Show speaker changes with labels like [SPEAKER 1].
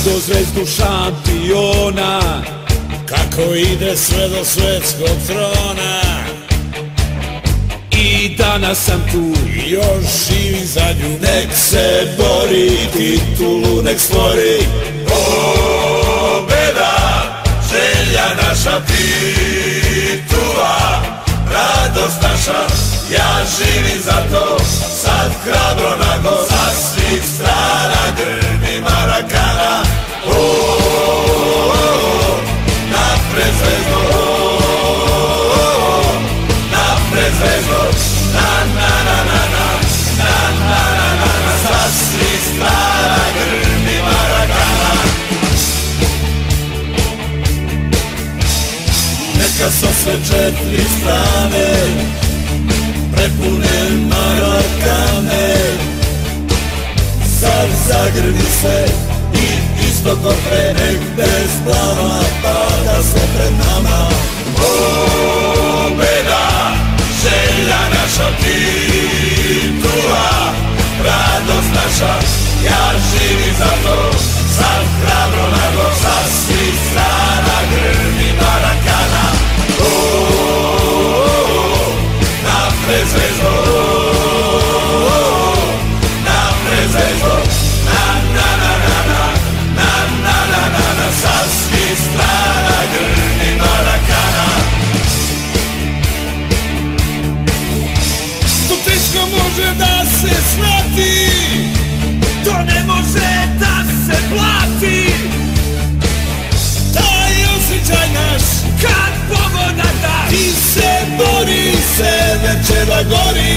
[SPEAKER 1] gledo zvezdu šampiona, kako ide sve do svetskog trona. I danas sam tu i još živim za nju. Nek se bori, titulu nek stvori. Pobeda, želja naša, titula, radost naša. Ja živim za to, sad hrabro nago, sa svih strana grmi Marakana. Napred zvezdo, napred zvezdo, na na na na na, na na na na na, sa svih strana grmi Marakana. Neka su sve četiri strane prepune Marakane, sad zagrmi se i isto ko pre, nek bez plava pada se pred nama. Pobeda, želja naša, titula, radost naša. Ja živim za to, sad hrabro nago, sa svih strana grmi Marakana. Napred zvezdo, napred zvezdo, na na na na na, na na na na na, sa svih strana grmi Marakana. To teško može da se shvati, to ne može da se plati. Taj osjećaj naš kad pogoda da, ti se bori, sever će da gori.